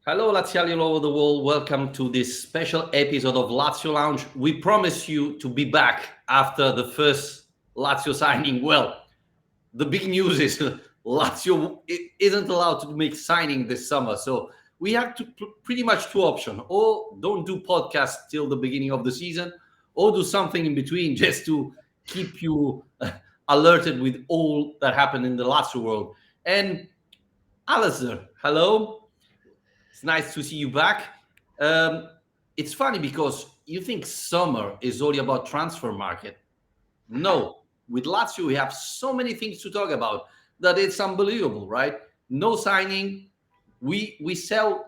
Hello, Laziali all over the world. Welcome to this special episode of Lazio Lounge. We promise you to be back after the first Lazio signing. Well, the big news is Lazio isn't allowed to make signing this summer. So we have pretty much two options. Or don't do podcasts till the beginning of the season, or do something in between just to keep you alerted with all that happened in the Lazio world. And Alasdair, hello. It's nice to see you back. It's funny because you think summer is only about transfer market. No, with Lazio we have so many things to talk about that it's unbelievable, right? No signing. We sold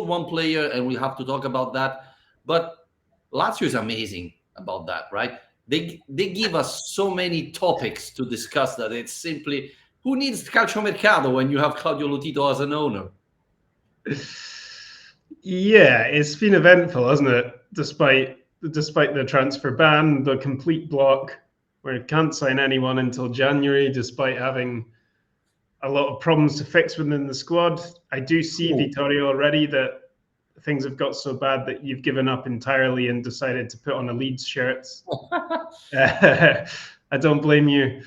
one player, and we have to talk about that. But Lazio is amazing about that, right? They give us so many topics to discuss that it's simply who needs calcio mercato when you have Claudio Lotito as an owner. Yeah, it's been eventful, hasn't it? Despite the transfer ban, the complete block where it can't sign anyone until January, despite having a lot of problems to fix within the squad. I do see, Vittorio, already that things have got so bad that you've given up entirely and decided to put on a Leeds shirt. I don't blame you.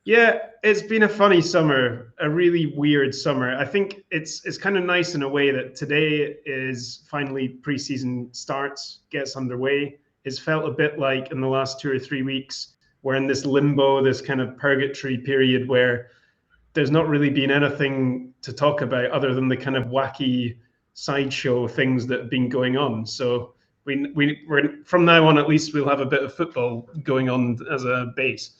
Yeah, it's been a funny summer, a really weird summer. I think it's kind of nice in a way that today is finally preseason starts, gets underway. It's felt a bit like in the last 2 or 3 weeks, we're in this limbo, this kind of purgatory period where there's not really been anything to talk about other than the kind of wacky sideshow things that have been going on. So we're from now on, at least we'll have a bit of football going on as a base.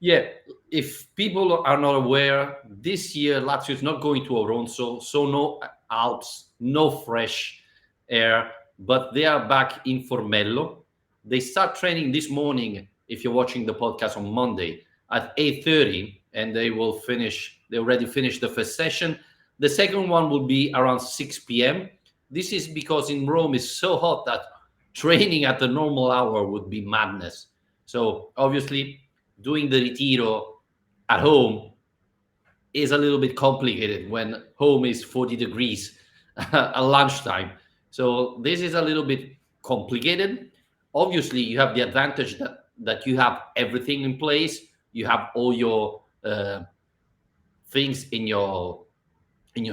Yeah, if people are not aware, this year Lazio is not going to Oronzo, so no Alps, no fresh air, but they are back in Formello. They start training this morning, if you're watching the podcast on Monday, at 8:30, and they already finished the first session. The second one will be around 6 p.m. This is because in Rome it's so hot that training at the normal hour would be madness. So obviously doing the ritiro at home is a little bit complicated when home is 40 degrees at lunchtime. So this is a little bit complicated. Obviously, you have the advantage that you have everything in place. You have all your things in your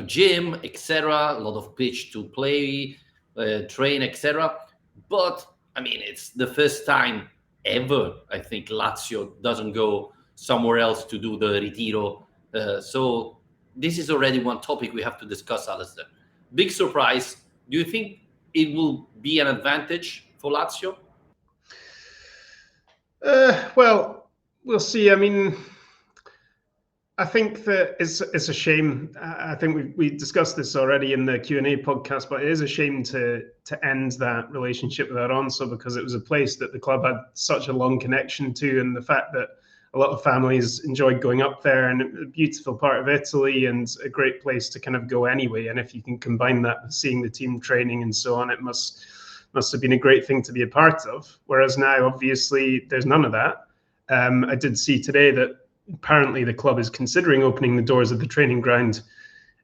gym, etc. A lot of pitch to play, train, etc. But I mean, it's the first time ever, I think, Lazio doesn't go somewhere else to do the ritiro. So this is already one topic we have to discuss, Alasdair. Big surprise. Do you think it will be an advantage for Lazio? Well, we'll see. I mean, I think that it's a shame. I think we discussed this already in the Q&A podcast, but it is a shame to end that relationship with Alonso because it was a place that the club had such a long connection to, and the fact that a lot of families enjoyed going up there, and a beautiful part of Italy and a great place to kind of go anyway. And if you can combine that with seeing the team training and so on, it must have been a great thing to be a part of. Whereas now, obviously, there's none of that. I did see today that apparently the club is considering opening the doors of the training ground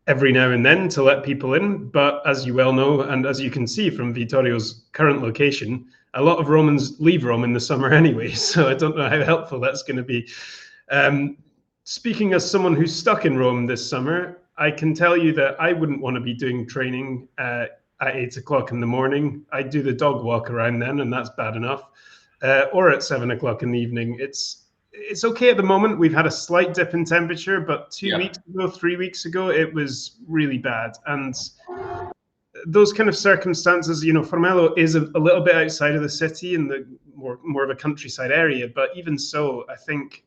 every now and then to let people in. But as you well know, and as you can see from Vittorio's current location, a lot of Romans leave Rome in the summer anyway. So I don't know how helpful that's going to be. Speaking as someone who's stuck in Rome this summer, I can tell you that I wouldn't want to be doing training at 8 o'clock in the morning. I do the dog walk around then, and that's bad enough. Or at 7 o'clock in the evening. It's okay at the moment. We've had a slight dip in temperature, but 3 weeks ago, it was really bad. And those kind of circumstances, Formello is a little bit outside of the city in the more of a countryside area. But even so, I think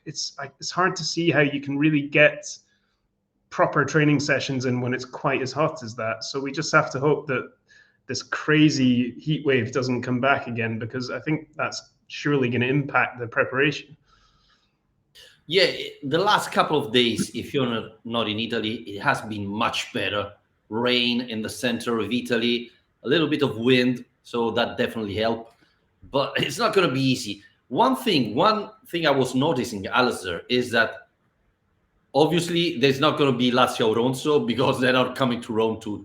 it's hard to see how you can really get proper training sessions in when it's quite as hot as that. So we just have to hope that this crazy heat wave doesn't come back again, because I think that's surely going to impact the preparation. Yeah, the last couple of days, if you're not in Italy, it has been much better. Rain in the center of Italy, a little bit of wind, so that definitely helped. But it's not going to be easy. One thing I was noticing, Alasdair, is that obviously there's not going to be Lazio Ronso because they're not coming to Rome to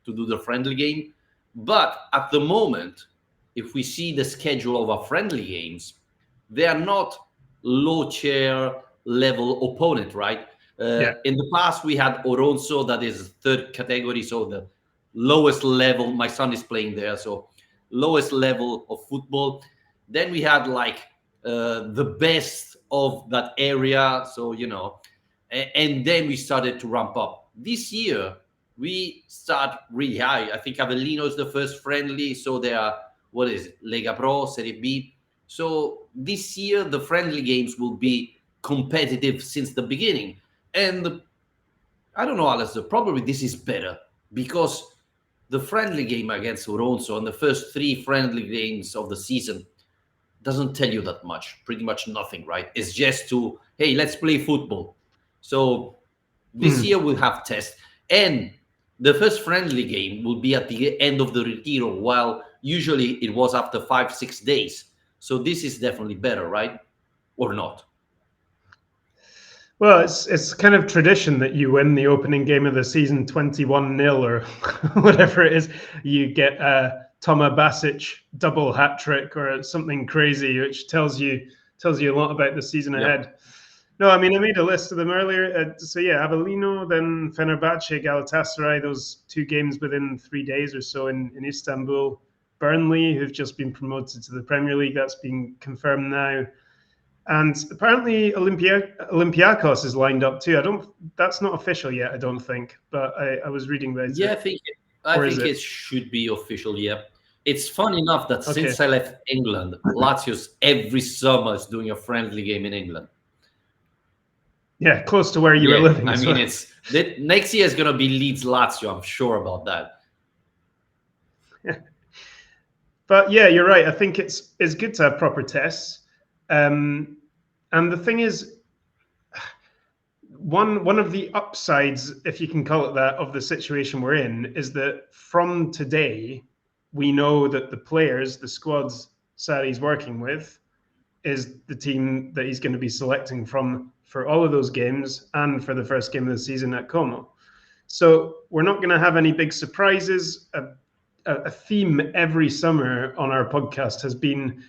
do the friendly game. But at the moment, if we see the schedule of our friendly games, they are not low chair level opponent, right? In the past, we had Oronso, that is third category, so the lowest level. My son is playing there, so lowest level of football. Then we had like the best of that area, so and then we started to ramp up. This year, we start really high. I think Avellino is the first friendly, so they are, what is it, Lega Pro, Serie B. So this year, the friendly games will be competitive since the beginning. And I don't know, Alasdair, probably this is better because the friendly game against Oronso and the first three friendly games of the season doesn't tell you that much, pretty much nothing, right? It's just to, hey, let's play football. So this year we'll have tests. And the first friendly game will be at the end of the ritiro, while usually it was after 5-6 days. So this is definitely better, right? Or not? Well, it's kind of tradition that you win the opening game of the season 21-0 or whatever it is. You get a Toma Basic double hat trick or something crazy, which tells you a lot about the season ahead. No, I mean, I made a list of them earlier. So yeah, Avellino, then Fenerbahce, Galatasaray, those two games within 3 days or so in Istanbul. Burnley, who've just been promoted to the Premier League, that's been confirmed now. And apparently Olympiacos is lined up too. That's not official yet, I don't think, but I was reading about it. Yeah, I think it should be official, yeah. It's fun enough that since I left England, Lazio's every summer is doing a friendly game in England. Yeah, close to where you were living. I mean, it's next year is going to be Leeds Lazio. I'm sure about that. But yeah, you're right. I think it's good to have proper tests. And the thing is, one of the upsides, if you can call it that, of the situation we're in is that from today, we know that the players, the squads Sarri's working with, is the team that he's going to be selecting from for all of those games and for the first game of the season at Como. So we're not going to have any big surprises. A theme every summer on our podcast has been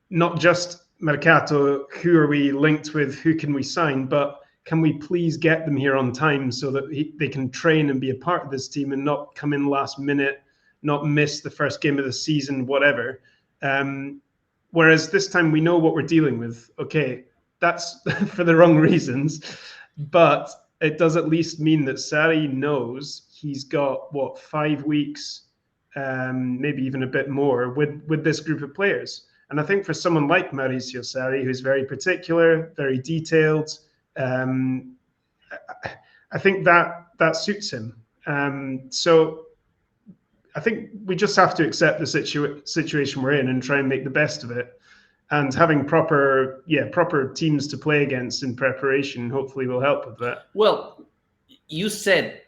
not just mercato, who are we linked with, who can we sign, but can we please get them here on time so that they can train and be a part of this team and not come in last minute, not miss the first game of the season, whatever. Whereas this time we know what we're dealing with. Okay, that's for the wrong reasons, but it does at least mean that Sarri knows he's got, 5 weeks, maybe even a bit more with this group of players. And I think for someone like Maurizio Sarri, who's very particular, very detailed, I think that suits him. So I think we just have to accept the situation we're in and try and make the best of it. And having proper teams to play against in preparation hopefully will help with that. Well, you said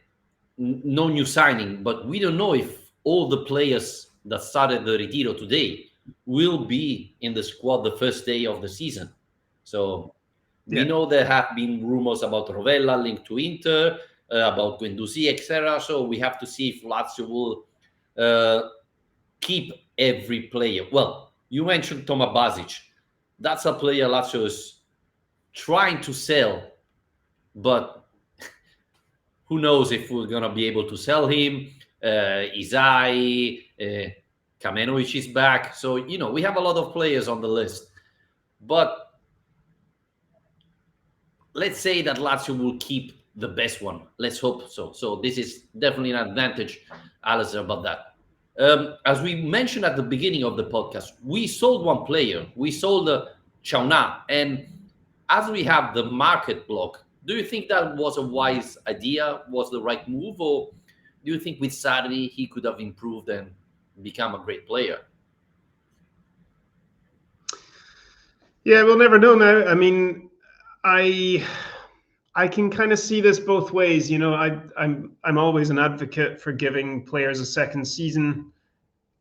no new signing, but we don't know if all the players that started the Ritiro today will be in the squad the first day of the season. So we know there have been rumors about Rovella linked to Inter, about Guendouzi, etc. So we have to see if Lazio will keep every player. Well, you mentioned Toma Basic. That's a player Lazio is trying to sell, but who knows if we're going to be able to sell him. Isai, Kamenovic is back. So, we have a lot of players on the list. But let's say that Lazio will keep the best one. Let's hope so. So this is definitely an advantage, Alasdair, about that. As we mentioned at the beginning of the podcast, we sold one player. We sold Chauna. And as we have the market block, do you think that was a wise idea? Was the right move? Or do you think with Sarri he could have improved and become a great player? Yeah, we'll never know now. I mean, I can kind of see this both ways. I'm always an advocate for giving players a second season.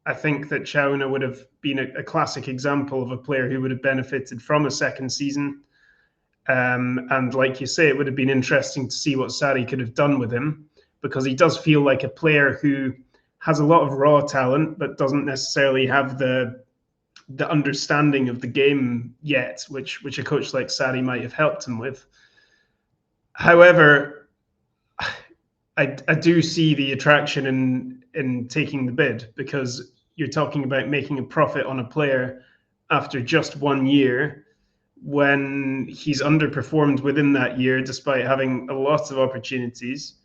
I think that Chauna would have been a classic example of a player who would have benefited from a second season. And like you say, it would have been interesting to see what Sarri could have done with him, because he does feel like a player who has a lot of raw talent, but doesn't necessarily have the understanding of the game yet, which a coach like Sarri might have helped him with. However, I do see the attraction in taking the bid, because you're talking about making a profit on a player after just 1 year, when he's underperformed within that year despite having a lot of opportunities.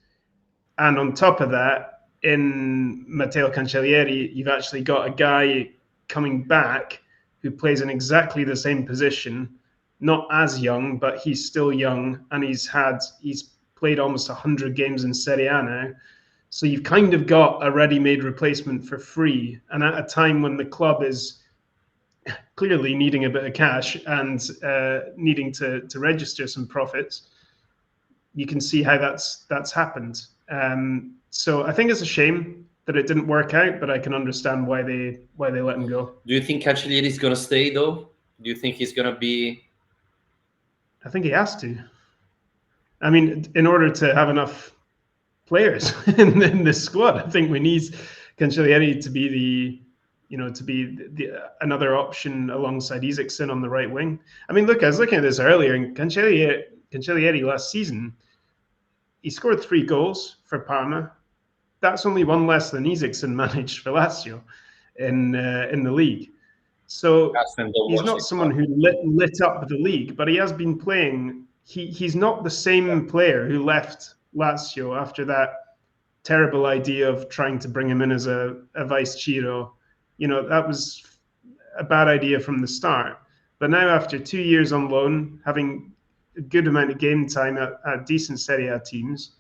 And on top of that, in Matteo Cancellieri, you've actually got a guy coming back who plays in exactly the same position, not as young, but he's still young, and he's played almost 100 games in Serie A now. So you've kind of got a ready-made replacement for free, and at a time when the club is clearly needing a bit of cash and needing to register some profits, you can see how that's happened. So I think it's a shame that it didn't work out, but I can understand why they let him go. Do you think Cancellieri is going to stay, though? Do you think he's going to be? I think he has to. I mean, in order to have enough players in this squad, I think we need Cancellieri to be another option alongside Isaacson on the right wing. I mean, look, I was looking at this earlier, and Cancellieri last season, he scored 3 goals for Parma. That's only one less than Isaacson managed for Lazio in the league. So he's not someone who lit up the league, but he has been playing. He's not the same player who left Lazio after that terrible idea of trying to bring him in as a vice Ciro. That was a bad idea from the start. But now, after 2 years on loan, having a good amount of game time at decent Serie A teams,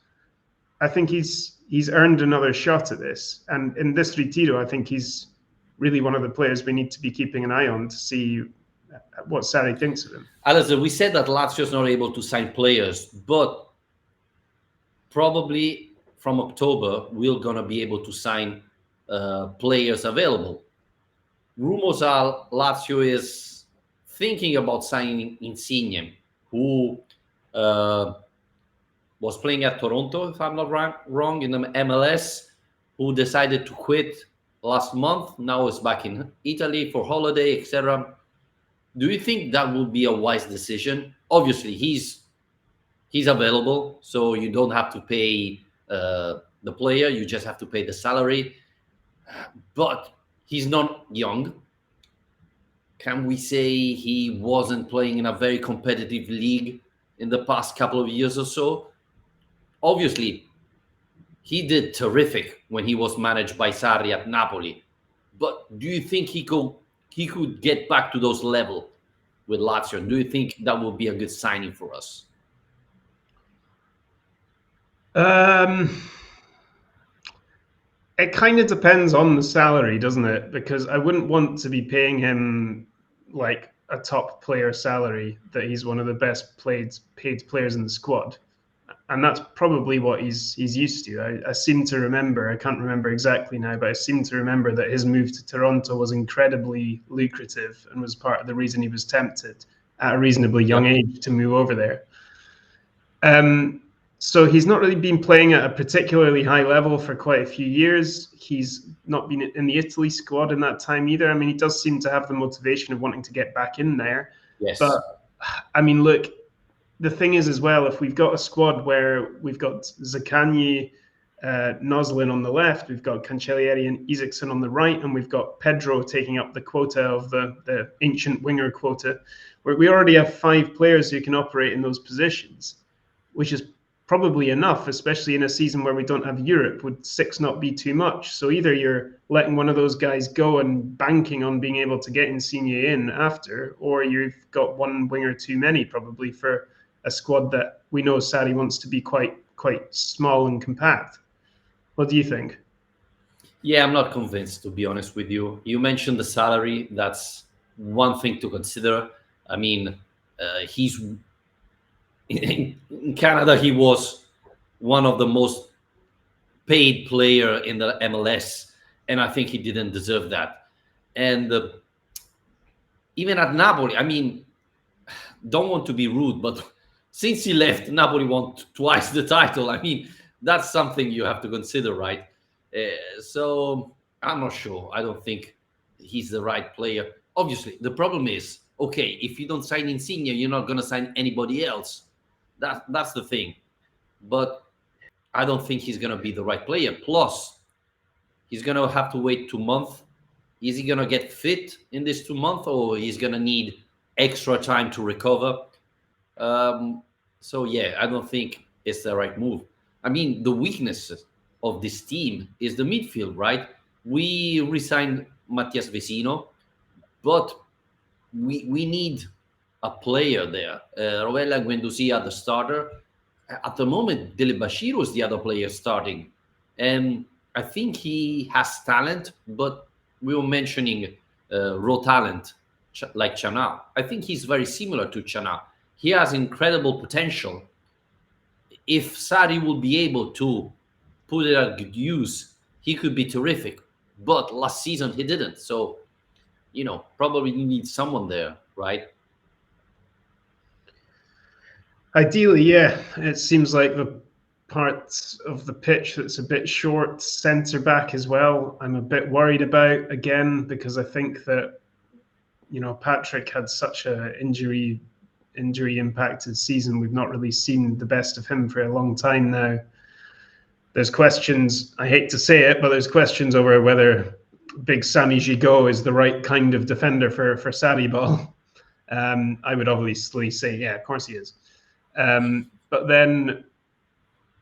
I think he's earned another shot at this. And in this ritiro, I think he's really one of the players we need to be keeping an eye on to see what Sarri thinks of him. Alasdair, we said that Lazio is not able to sign players, but probably from October, we're going to be able to sign players available. Rumors are Lazio is thinking about signing Insigne, who was playing at Toronto, if I'm not wrong, in the MLS, who decided to quit last month. Now is back in Italy for holiday, etc. Do you think that would be a wise decision? Obviously, he's available, so you don't have to pay the player. You just have to pay the salary. But he's not young. Can we say he wasn't playing in a very competitive league in the past couple of years or so? Obviously, he did terrific when he was managed by Sarri at Napoli. But do you think he could get back to those levels with Lazio? Do you think that would be a good signing for us? It kind of depends on the salary, doesn't it? Because I wouldn't want to be paying him like a top player salary that he's one of the best paid players in the squad. And that's probably what he's used to. I seem to remember, I can't remember exactly now, but I seem to remember that his move to Toronto was incredibly lucrative and was part of the reason he was tempted at a reasonably young age to move over there. So he's not really been playing at a particularly high level for quite a few years. He's not been in the Italy squad in that time either. I mean, he does seem to have the motivation of wanting to get back in there. Yes. But, I mean, look, the thing is as well, if we've got a squad where we've got Zaccagni, Noslin on the left, we've got Cancellieri and Isaacson on the right, and we've got Pedro taking up the quota of the ancient winger quota, where we already have 5 players who can operate in those positions, which is probably enough, especially in a season where we don't have Europe. Would 6 not be too much? So either you're letting one of those guys go and banking on being able to get Insigne in after, or you've got one winger too many probably for a squad that we know Sarri wants to be quite small and compact. What do you think? Yeah, I'm not convinced, to be honest with you. You mentioned the salary. That's one thing to consider. I mean, he's in Canada. He was one of the most paid player in the MLS, and I think he didn't deserve that. And even at Napoli, I mean, don't want to be rude, but since he left, Napoli won twice the title. I mean, that's something you have to consider, right? So I'm not sure. I don't think he's the right player. Obviously, the problem is, okay, if you don't sign Insigne, you're not going to sign anybody else. That's the thing. But I don't think he's going to be the right player. Plus, he's going to have to wait 2 months. Is he going to get fit in this 2 months, or he's going to need extra time to recover? Um, so yeah, I don't think it's the right move. I mean, the weakness of this team is the midfield, right? We resigned Matias Vecino, but we need a player there. Rovella and Guendouzi are the starter. At the moment, Dele Bashir is the other player starting. And I think he has talent, but we were mentioning raw talent like Chana. I think he's very similar to Chana. He has incredible potential. If Sarri will be able to put it at good use, he could be terrific. But last season he didn't. So, probably you need someone there, right? Ideally, yeah. It seems like the part of the pitch that's a bit short, centre back as well, I'm a bit worried about again, because I think that Patrick had such a injury impacted season. We've not really seen the best of him for a long time now. There's questions, I hate to say it, but there's questions over whether big Sami Gigot is the right kind of defender for Sarri ball. I would obviously say, yeah, of course he is. But then,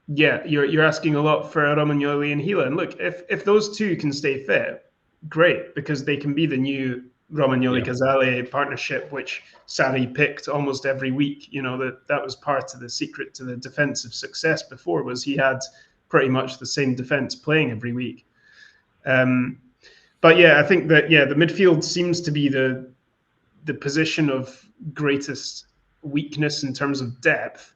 yeah, you're asking a lot for Romagnoli and Gila. And look, if those two can stay fit, great, because they can be the new Romagnoli-Casale partnership, which Sarri picked almost every week. That was part of the secret to the defensive success before, was he had pretty much the same defense playing every week. But yeah, I think that, the midfield seems to be the position of greatest weakness in terms of depth.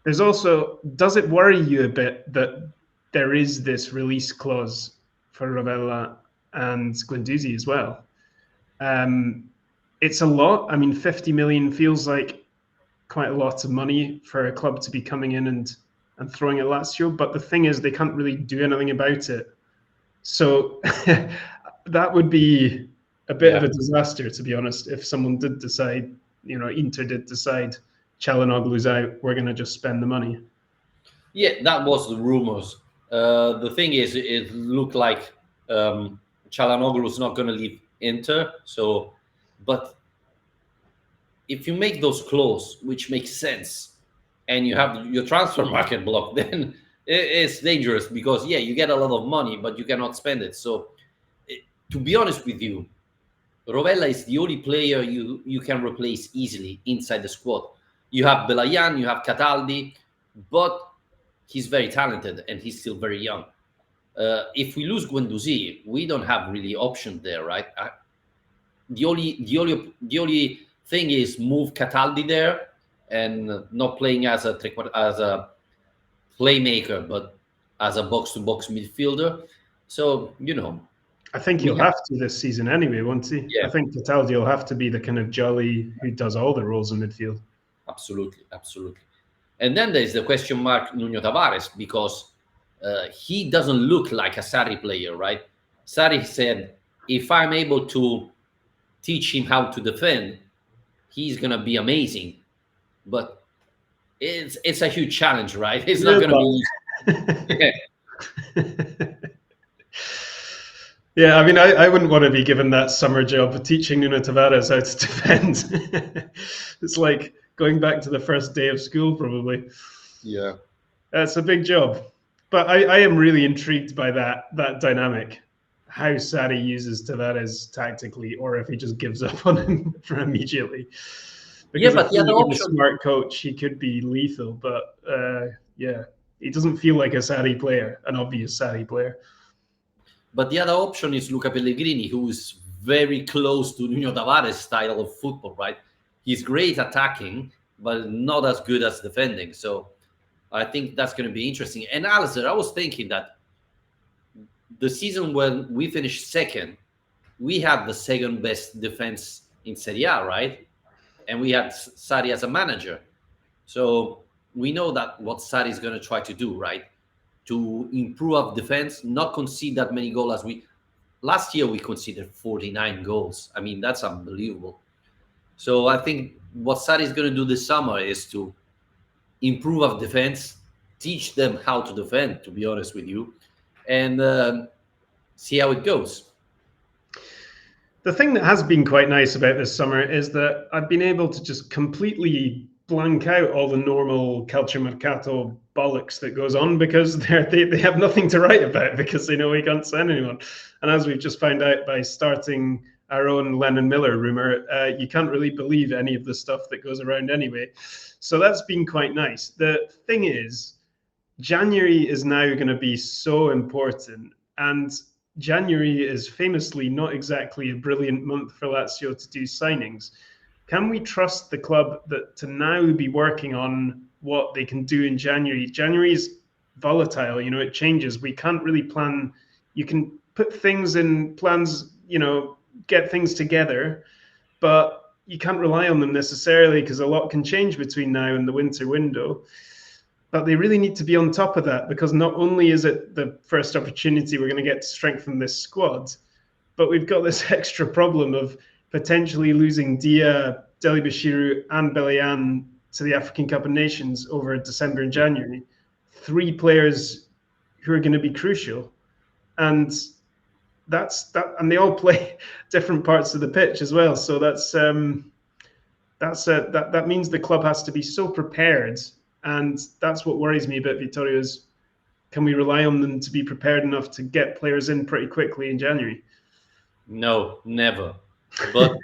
There's also, does it worry you a bit that there is this release clause for Rovella and Guendouzi as well? It's a lot. I mean, 50 million feels like quite a lot of money for a club to be coming in and throwing at Lazio. But the thing is, they can't really do anything about it. So that would be a bit of a disaster, to be honest, if someone did decide, Inter did decide Çalhanoğlu's out, we're going to just spend the money. Yeah, that was the rumors. The thing is, it looked like Çalhanoğlu was not going to leave Inter. So, but if you make those clauses, which makes sense, and you have your transfer market blocked, then it's dangerous because, yeah, you get a lot of money, but you cannot spend it. So, to be honest with you, Rovella is the only player you can replace easily inside the squad. You have Belayan, you have Cataldi, but he's very talented and he's still very young. If we lose Guendouzi, we don't have really option there, right? The only thing is move Cataldi there and not playing as a playmaker, but as a box-to-box midfielder. So I think he'll have to this season anyway, won't he? Yeah. I think Cataldi will have to be the kind of jolly who does all the roles in midfield. Absolutely. And then there's the question mark Nuno Tavares, because he doesn't look like a Sarri player, right? Sarri said, if I'm able to teach him how to defend, he's going to be amazing. But it's a huge challenge, right? It's not going to be easy. Yeah, I mean, I wouldn't want to be given that summer job of teaching Nuno Tavares how to defend. It's like going back to the first day of school, probably. Yeah. It's a big job. But I am really intrigued by that dynamic, how Sarri uses Tavares tactically, or if he just gives up on him for immediately. Because but the other option, a smart coach, he could be lethal. But he doesn't feel like a Sarri player, an obvious Sarri player. But the other option is Luca Pellegrini, who is very close to Nuno Tavares' style of football, right? He's great attacking, but not as good as defending. So I think that's going to be interesting. And Alasdair, I was thinking that the season when we finished second, we had the second best defense in Serie A, right? and we had Sarri as a manager. So we know that what Sarri is going to try to do, right? To improve our defense, not concede that many goals as we last year we conceded 49 goals. I mean, that's unbelievable. So I think what Sarri is going to do this summer is to improve our defense, teach them how to defend, to be honest with you, and see how it goes. The thing that has been quite nice about this summer is that I've been able to just completely blank out all the normal calcio mercato bollocks that goes on, because they have nothing to write about because they know we can't sign anyone. And as we've just found out by starting our own Lennon Miller rumor, you can't really believe any of the stuff that goes around anyway. So that's been quite nice. The thing is, January is now going to be so important, and January is famously not exactly a brilliant month for Lazio to do signings. Can we trust the club that to now be working on what they can do in January? January is volatile, it changes. We can't really plan. You can put things in plans, get things together, but you can't rely on them necessarily because a lot can change between now and the winter window. But they really need to be on top of that, because not only is it the first opportunity we're going to get to strengthen this squad, but we've got this extra problem of potentially losing Dia, Deli-Bashiru and Belian to the African Cup of Nations over December and January. 3 players who are going to be crucial. And and they all play different parts of the pitch as well. So that means the club has to be so prepared. And that's what worries me about Vittorio is, can we rely on them to be prepared enough to get players in pretty quickly in January? No, never. But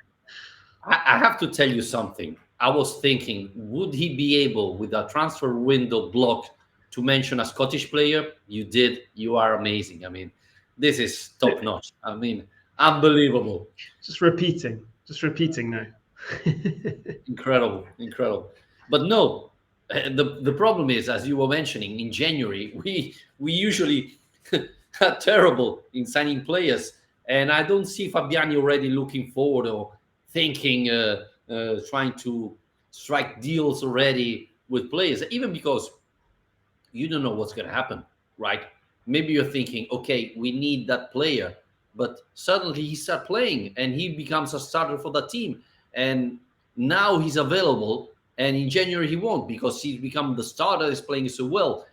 I have to tell you something. I was thinking, would he be able, with a transfer window block, to mention a Scottish player? You did. You are amazing. I mean, this is top notch. I mean, unbelievable. Just repeating now. Incredible. But no, the problem is, as you were mentioning, in January we usually are terrible in signing players, and I don't see Fabiani already looking forward or thinking, trying to strike deals already with players, even because you don't know what's going to happen, right? Maybe you're thinking, okay, we need that player, but suddenly he starts playing and he becomes a starter for the team, and now he's available, and in January he won't because he's become the starter, is playing so well.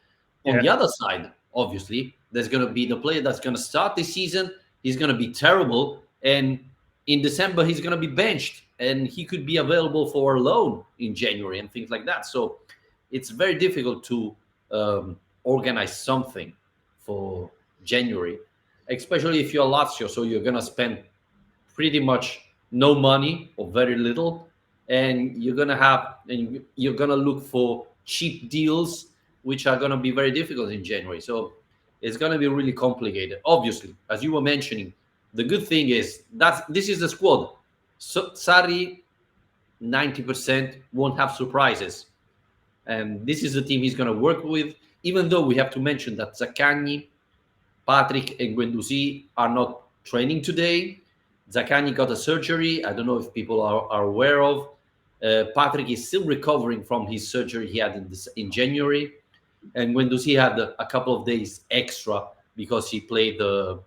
On the other side, obviously, there's going to be the player that's going to start this season. He's going to be terrible, and in December he's going to be benched, and he could be available for a loan in January and things like that. So it's very difficult to organize something for January, especially if you're Lazio. So you're going to spend pretty much no money or very little, and you're going to look for cheap deals, which are going to be very difficult in January. So it's going to be really complicated. Obviously, as you were mentioning, the good thing is that this is the squad. So Sarri, 90% won't have surprises. And this is the team he's going to work with, even though we have to mention that Zaccagni, Patrick, and Guendouzi are not training today. Zaccagni got a surgery. I don't know if people are aware of. Patrick is still recovering from his surgery he had in January. And Guendouzi had a couple of days extra because he played the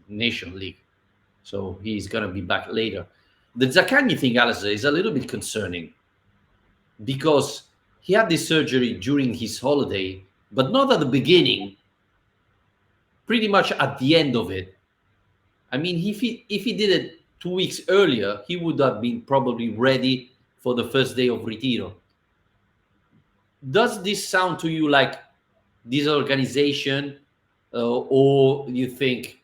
Nation League. So he's going to be back later. The Zaccagni thing, Alasdair, is a little bit concerning because he had this surgery during his holiday, but not at the beginning, pretty much at the end of it. I mean, if he did it 2 weeks earlier, he would have been probably ready for the first day of Ritiro. Does this sound to you like disorganization, or you think,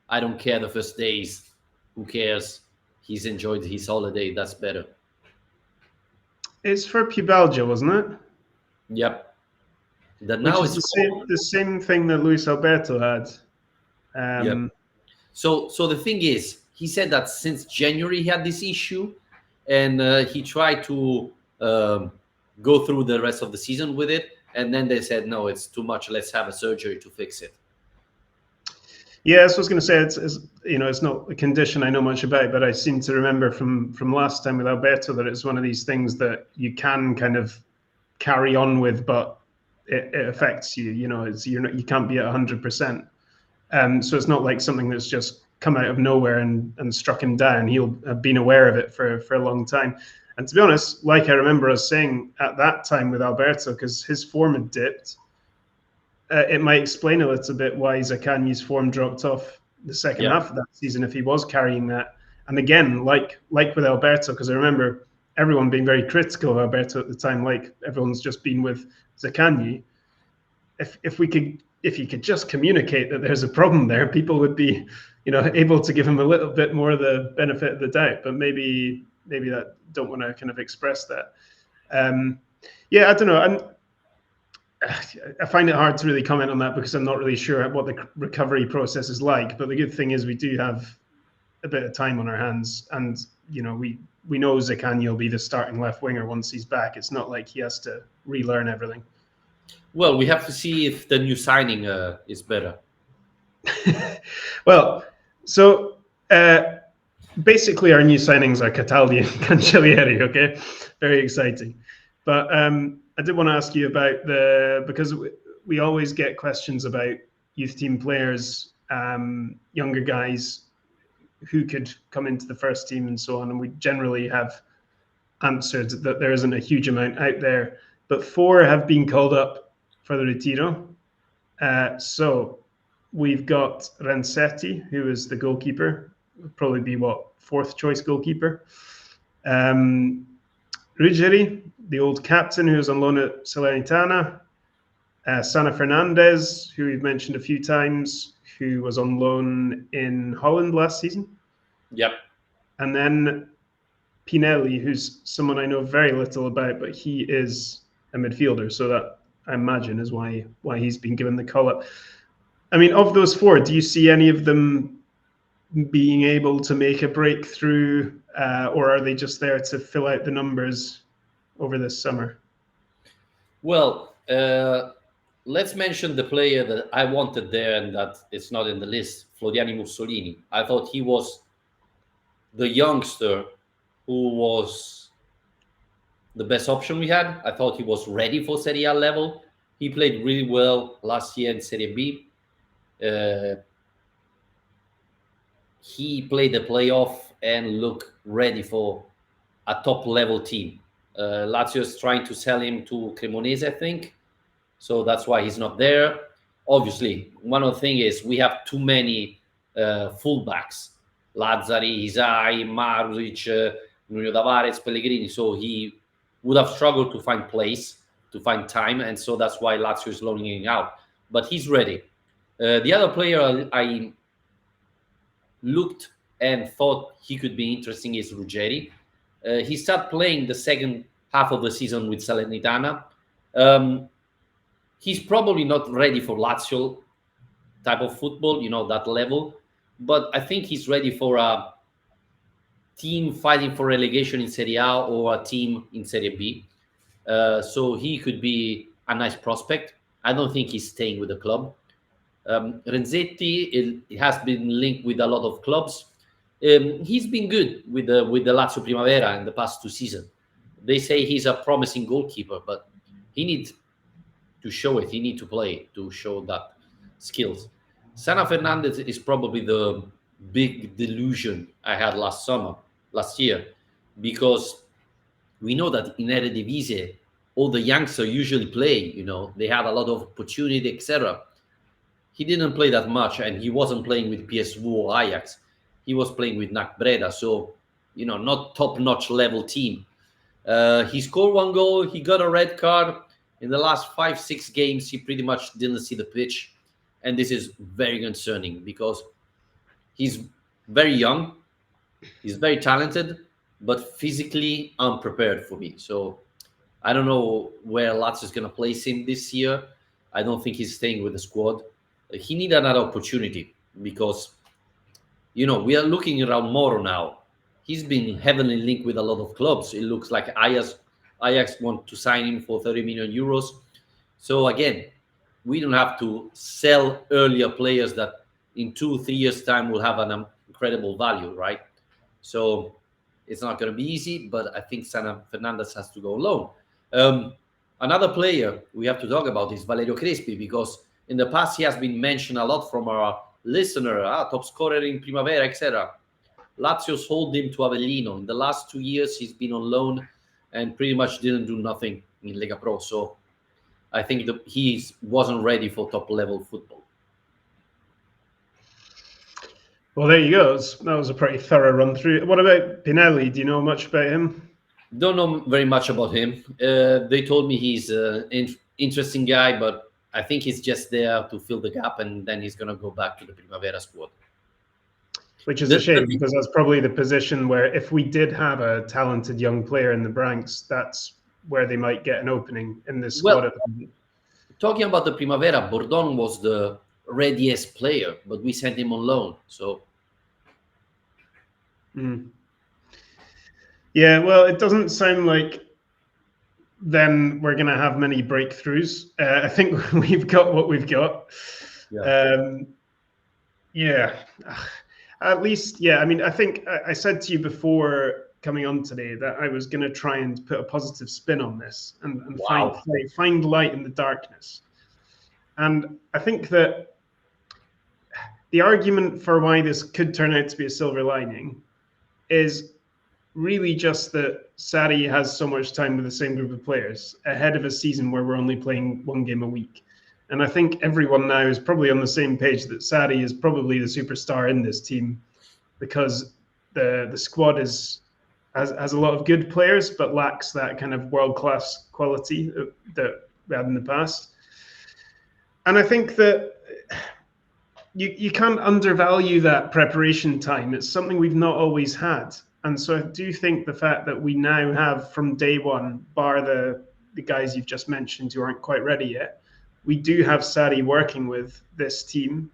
I don't care the first days, who cares? He's enjoyed his holiday, that's better. It's for pubalgia, wasn't it? Yep. Now it's the same thing that Luis Alberto had. Yep. So the thing is, he said that since January he had this issue, and he tried to go through the rest of the season with it, and then they said, no, it's too much, let's have a surgery to fix it. Yeah, so I was going to say it's not a condition I know much about, but I seem to remember from last time with Alberto that it's one of these things that you can kind of carry on with, but it affects you. You can't be at 100%. So it's not like something that's just come out of nowhere and struck him down. He'll have been aware of it for a long time. And to be honest, like I remember us saying at that time with Alberto, because his form had dipped, it might explain a little bit why Zaccagni's form dropped off the second Yeah. half of that season if he was carrying that. And again, like with Alberto, because I remember everyone being very critical of Alberto at the time, like everyone's just been with Zaccagni. If you could just communicate that there's a problem there, people would be, able to give him a little bit more of the benefit of the doubt. But maybe that don't want to kind of express that. Yeah, I don't know. I find it hard to really comment on that because I'm not really sure what the recovery process is like. But the good thing is we do have a bit of time on our hands, and we know Zaccagni will be the starting left winger once he's back. It's not like he has to relearn everything. Well, we have to see if the new signing is better. Well, so basically our new signings are Cataldi and Cancellieri. Okay, very exciting. But I did want to ask you about because we always get questions about youth team players, younger guys who could come into the first team and so on, and we generally have answered that there isn't a huge amount out there, but 4 have been called up for the Retiro. So we've got Renzetti, who is the goalkeeper, would probably be fourth choice goalkeeper. Ruggeri, the old captain who was on loan at Salernitana. Sana Fernandez, who we've mentioned a few times, who was on loan in Holland last season. Yep. And then Pinelli, who's someone I know very little about, but he is a midfielder, so that I imagine is why he's been given the call up. I mean, of those 4, do you see any of them being able to make a breakthrough, or are they just there to fill out the numbers over this summer? Well, let's mention the player that I wanted there and that it's not in the list, Floriani Mussolini. I thought he was the youngster who was the best option we had. I thought he was ready for Serie A level. He played really well last year in Serie B. He played the playoff and looked ready for a top level team. Lazio is trying to sell him to Cremonese, I think. So that's why he's not there. Obviously, one of the things is we have too many fullbacks. Lazzari, Isai, Maruzic, Nuno Tavares, Pellegrini. So he would have struggled to find place, to find time. And so that's why Lazio is loaning him out. But he's ready. The other player I looked and thought he could be interesting is Ruggeri. He started playing the second half of the season with Salernitana. He's probably not ready for Lazio type of football, that level. But I think he's ready for a team fighting for relegation in Serie A or a team in Serie B. So he could be a nice prospect. I don't think he's staying with the club. Renzetti has been linked with a lot of clubs. He's been good with the Lazio Primavera in the past 2 seasons. They say he's a promising goalkeeper, but he needs to show it. He needs to play to show that skills. Sana Fernandez is probably the big delusion I had last year, because we know that in Eredivisie, all the youngsters usually play. They have a lot of opportunity, etc. He didn't play that much, and he wasn't playing with PSV or Ajax. He was playing with NAC Breda, so not top-notch level team. He scored 1 goal. He got a red card. In the last 5-6 games, he pretty much didn't see the pitch, and this is very concerning because he's very young, he's very talented, but physically unprepared for me. So I don't know where Lazio is going to place him this year. I don't think he's staying with the squad. He needs another opportunity because, we are looking around Moro now. He's been heavily linked with a lot of clubs. It looks like Ajax want to sign him for 30 million euros. So again, we don't have to sell earlier players that in 2-3 years time will have an incredible value, right? So it's not going to be easy, but I think Sana Fernandez has to go alone. Another player we have to talk about is Valerio Crespi, because in the past he has been mentioned a lot from our listener, top scorer in Primavera, etc. Lazio sold him to Avellino. In the last 2 years, he's been on loan and pretty much didn't do nothing in Lega Pro. So I think that he wasn't ready for top level football. Well, there you go. That was a pretty thorough run through. What about Pinelli? Do you know much about him? Don't know very much about him. They told me he's an interesting guy, but I think he's just there to fill the gap, and then he's going to go back to the Primavera squad. Which is a shame, because that's probably the position where, if we did have a talented young player in the ranks, that's where they might get an opening in this squad. Well, talking about the Primavera, Bordon was the readiest player, but we sent him on loan. So, yeah, well, it doesn't sound like then we're going to have many breakthroughs. I think we've got what we've got. Yeah. At least, yeah. I mean, I think I said to you before coming on today that I was going to try and put a positive spin on this and find light in the darkness. And I think that the argument for why this could turn out to be a silver lining is really just that Sarri has so much time with the same group of players ahead of a season where we're only playing one game a week. And I think everyone now is probably on the same page that Sarri is probably the superstar in this team, because the squad has a lot of good players, but lacks that kind of world-class quality that we had in the past. And I think that you can't undervalue that preparation time. It's something we've not always had. And so I do think the fact that we now have from day one, bar the guys you've just mentioned who aren't quite ready yet, we do have Sarri working with this team,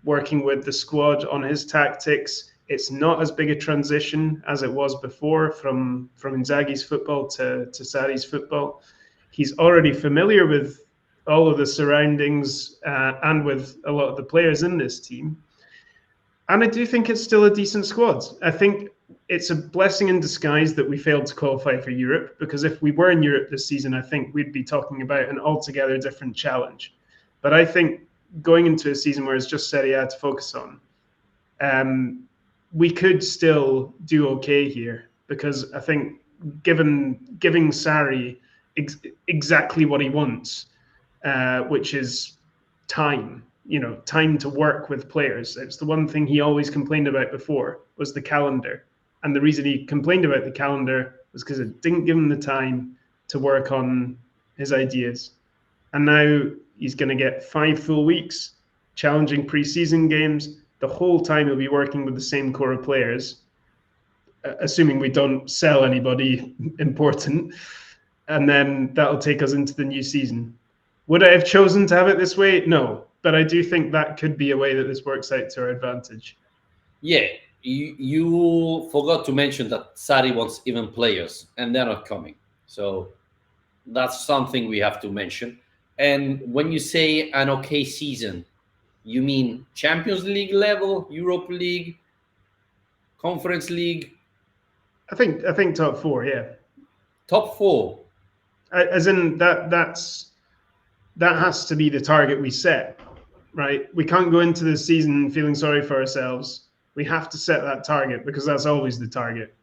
working with the squad on his tactics. It's not as big a transition as it was before from Inzaghi's football to Sarri's football. He's already familiar with all of the surroundings and with a lot of the players in this team. And I do think it's still a decent squad. I think it's a blessing in disguise that we failed to qualify for Europe, because if we were in Europe this season, I think we'd be talking about an altogether different challenge. But I think going into a season where it's just Serie A to focus on, we could still do okay here, because I think giving Sarri exactly what he wants, which is time, time to work with players. It's the one thing he always complained about before, was the calendar. And the reason he complained about the calendar was because it didn't give him the time to work on his ideas. And now he's going to get 5 full weeks, challenging pre-season games. The whole time he'll be working with the same core of players, assuming we don't sell anybody important. And then that'll take us into the new season. Would I have chosen to have it this way? No. But I do think that could be a way that this works out to our advantage. Yeah. You forgot to mention that Sarri wants even players, and they're not coming. So that's something we have to mention. And when you say an okay season, you mean Champions League level, Europa League, Conference League? I think top 4, yeah. Top 4. As in that has to be the target we set, right? We can't go into the season feeling sorry for ourselves. We have to set that target, because that's always the target.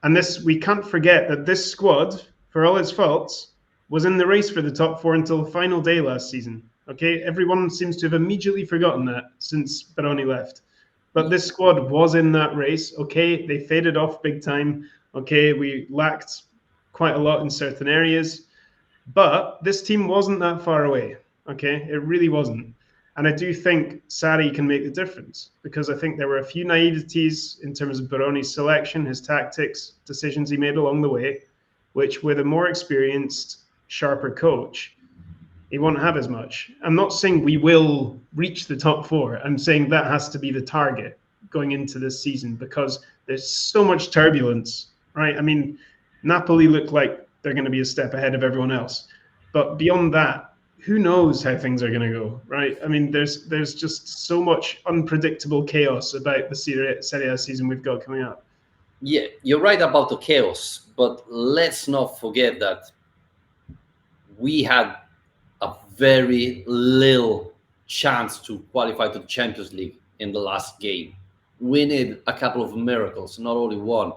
And we can't forget that this squad, for all its faults, was in the race for the top 4 until the final day last season. Okay, everyone seems to have immediately forgotten that since Baroni left. But this squad was in that race. Okay, they faded off big time. Okay, we lacked quite a lot in certain areas. But this team wasn't that far away. Okay, it really wasn't. And I do think Sarri can make the difference, because I think there were a few naiveties in terms of Baroni's selection, his tactics, decisions he made along the way, which with a more experienced, sharper coach, he won't have as much. I'm not saying we will reach the top 4. I'm saying that has to be the target going into this season, because there's so much turbulence, right? I mean, Napoli look like they're going to be a step ahead of everyone else. But beyond that, who knows how things are going to go, right? I mean, there's just so much unpredictable chaos about the Serie A season we've got coming up. Yeah, you're right about the chaos, but let's not forget that we had a very little chance to qualify to the Champions League in the last game. We need a couple of miracles, not only one,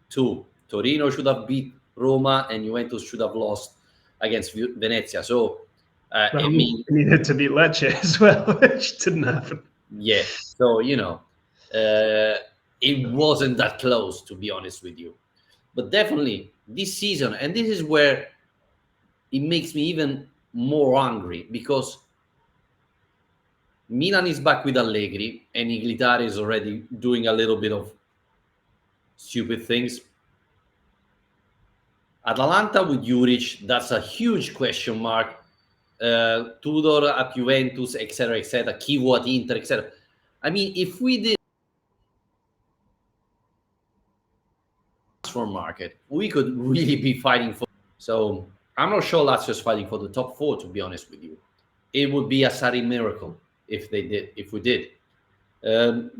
two. Torino should have beat Roma, and Juventus should have lost against Venezia. So, Well, I we mean, needed to beat Lecce as well, which didn't happen. yeah. So, it wasn't that close, to be honest with you. But definitely this season, and this is where it makes me even more angry, because Milan is back with Allegri, and Iglitari is already doing a little bit of stupid things. Atalanta with Juric, that's a huge question mark. Tudor at Juventus, etc., etc., Kivu at Inter, etc. I mean, if we did transfer market, we could really be fighting for. So I'm not sure Lazio is fighting for the top four, to be honest with you. It would be a Sarri miracle if they did, if we did.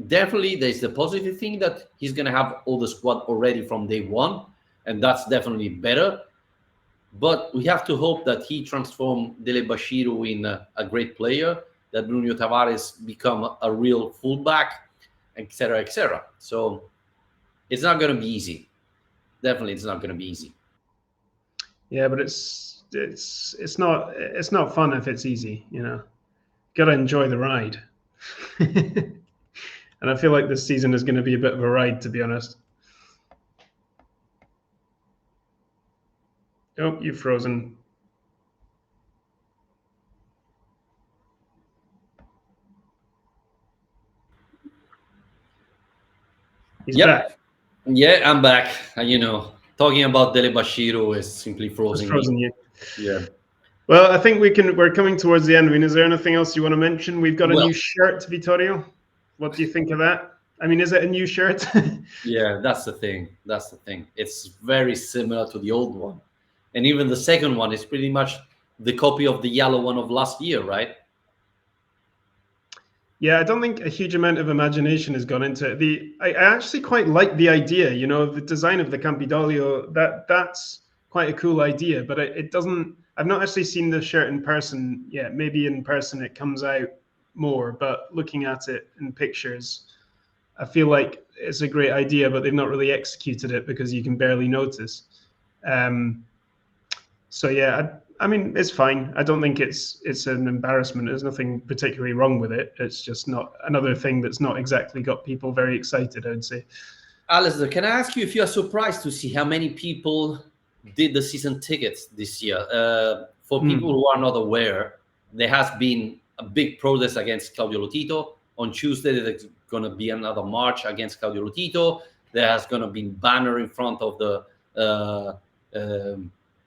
Definitely, there's the positive thing that he's going to have all the squad already from day one, and that's definitely better. But we have to hope that he transform Dele Bashiru in a great player, that Bruno Tavares become a real fullback, etc., etc. So it's not going to be easy. Definitely, it's not going to be easy. Yeah, but it's not fun if it's easy. Got to enjoy the ride. And I feel like this season is going to be a bit of a ride, to be honest. Oh, you've frozen. He's back. Yeah, I'm back. Talking about Dele Bashiru is simply frozen you. Yeah. Well, I think we're coming towards the end. I mean, is there anything else you want to mention? We've got a new shirt, Vittorio. What do you think of that? I mean, is it a new shirt? Yeah, that's the thing. It's very similar to the old one. And even the second one is pretty much the copy of the yellow one of last year, right? Yeah, I don't think a huge amount of imagination has gone into it. I actually quite like the idea, the design of the Campidoglio. That's quite a cool idea, but it doesn't. I've not actually seen the shirt in person yet. Maybe in person it comes out more, but looking at it in pictures, I feel like it's a great idea, but they've not really executed it because you can barely notice. So yeah, I mean, it's fine. I don't think it's an embarrassment. There's nothing particularly wrong with it. It's just not another thing that's not exactly got people very excited, I would say. Alasdair, can I ask you if you are surprised to see how many people did the season tickets this year? For people who are not aware, there has been a big protest against Claudio Lotito. On Tuesday, there's going to be another march against Claudio Lotito. There has going to be a banner in front of the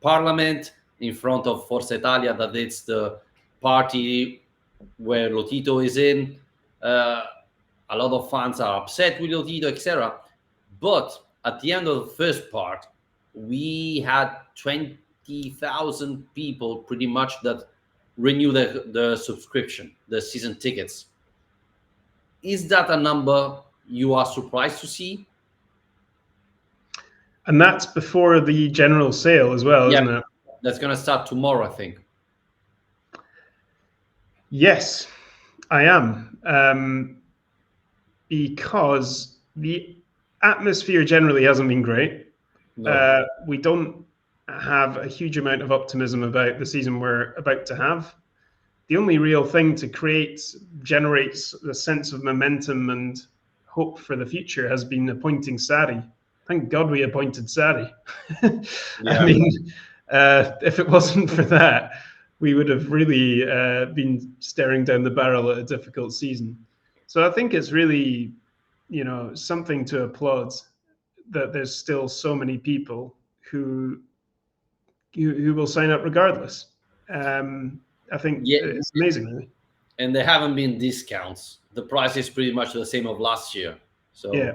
parliament, in front of Forza Italia, that it's the party where Lotito is in. A lot of fans are upset with Lotito, etc. But at the end of the first part, we had 20,000 people pretty much that renew the subscription, the season tickets. Is that a number you are surprised to see? And that's before the general sale as well, isn't it? That's going to start tomorrow, I think. Yes, I am. Because the atmosphere generally hasn't been great. No. We don't have a huge amount of optimism about the season we're about to have. The only real thing to generates the sense of momentum and hope for the future has been appointing Sarri. Thank God we appointed Sarri. I mean, if it wasn't for that, we would have really been staring down the barrel at a difficult season. So I think it's really, something to applaud that there's still so many people who will sign up regardless. I think it's amazing, really. And there haven't been discounts. The price is pretty much the same of last year. So yeah,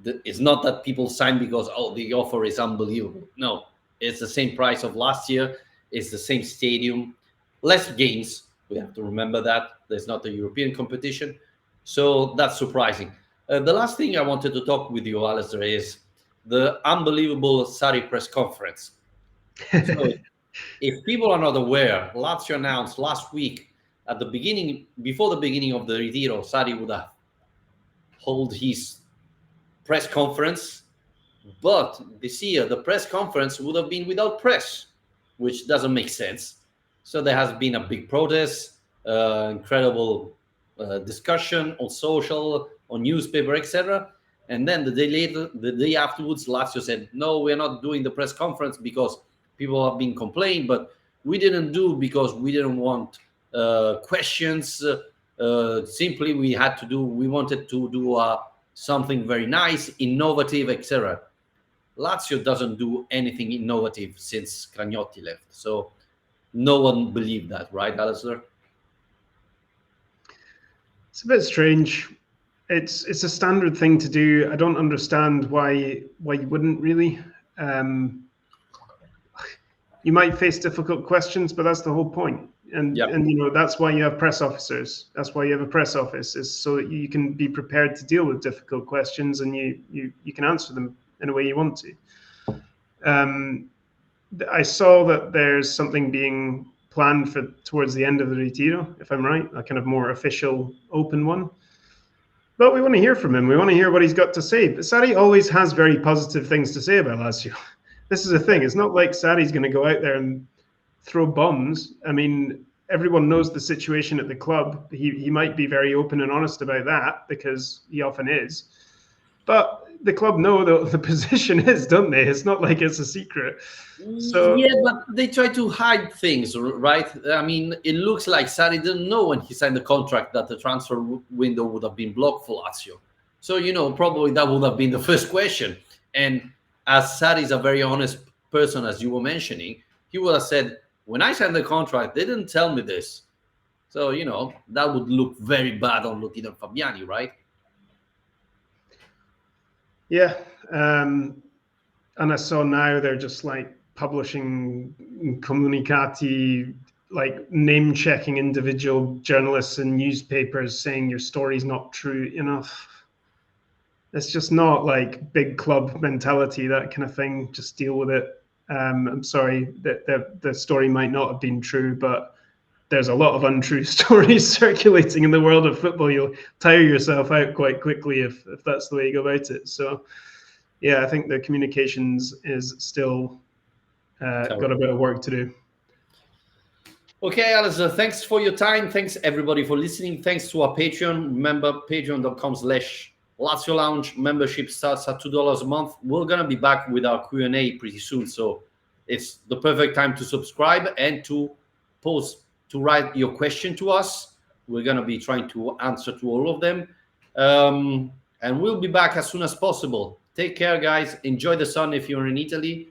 it's not that people sign because the offer is unbelievable. No, it's the same price of last year, It's the same stadium, less games. We have to remember that there's not a European competition, so that's surprising. The last thing I wanted to talk with you, Alasdair, is the unbelievable Sarri press conference. So, if people are not aware, Lazio announced last week at the beginning, before the beginning of the ritiro, Sarri would have hold his press conference, but this year the press conference would have been without press, which doesn't make sense. So there has been a big protest, incredible discussion on social, on newspaper, etc. And then the day later, the day afterwards, Lazio said, "No, we're not doing the press conference because people have been complaining, but we didn't do because we didn't want questions. Simply, we wanted to do something very nice, innovative, etc." Lazio doesn't do anything innovative since Cragnotti left, so no one believed that, right, Alasdair? It's a bit strange. It's a standard thing to do. I don't understand why you wouldn't really. You might face difficult questions, but that's the whole point. And Yep. and that's why you have press officers. That's why you have a press office, is so that you can be prepared to deal with difficult questions, and you can answer them in a way you want to. I saw that there's something being planned for towards the end of the Retiro, if I'm right, a kind of more official, open one. But we want to hear from him. We want to hear what he's got to say. But Sarri always has very positive things to say about Lazio. This is the thing. It's not like Sarri's going to go out there and throw bombs. I mean, everyone knows the situation at the club. He might be very open and honest about that, because he often is. But the club know the position is, don't they? It's not like it's a secret. So yeah, but they try to hide things, right? I mean, it looks like Sarri didn't know when he signed the contract that the transfer window would have been blocked for Lazio. So, probably that would have been the first question. And as Sarri is a very honest person, as you were mentioning, he would have said, when I signed the contract, they didn't tell me this. So, that would look very bad on Lotito and Fabiani, right? yeah. And I saw now they're just like publishing comunicati, like name checking individual journalists and newspapers saying your story's not true. It's just not like big club mentality, that kind of thing. Just deal with it. I'm sorry that the story might not have been true, but there's a lot of untrue stories circulating in the world of football. You'll tire yourself out quite quickly if that's the way you go about it. So, yeah, I think the communications is still got a bit of work to do. Okay, Alasdair, thanks for your time. Thanks, everybody, for listening. Thanks to our Patreon. Remember, patreon.com/Lazio Lounge. Membership starts at $2 a month. We're going to be back with our Q&A pretty soon, so it's the perfect time to subscribe and to write your question to us. We're going to be trying to answer to all of them. And we'll be back as soon as possible. Take care, guys. Enjoy the sun if you're in Italy.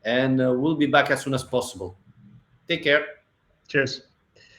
And we'll be back as soon as possible. Take care. Cheers.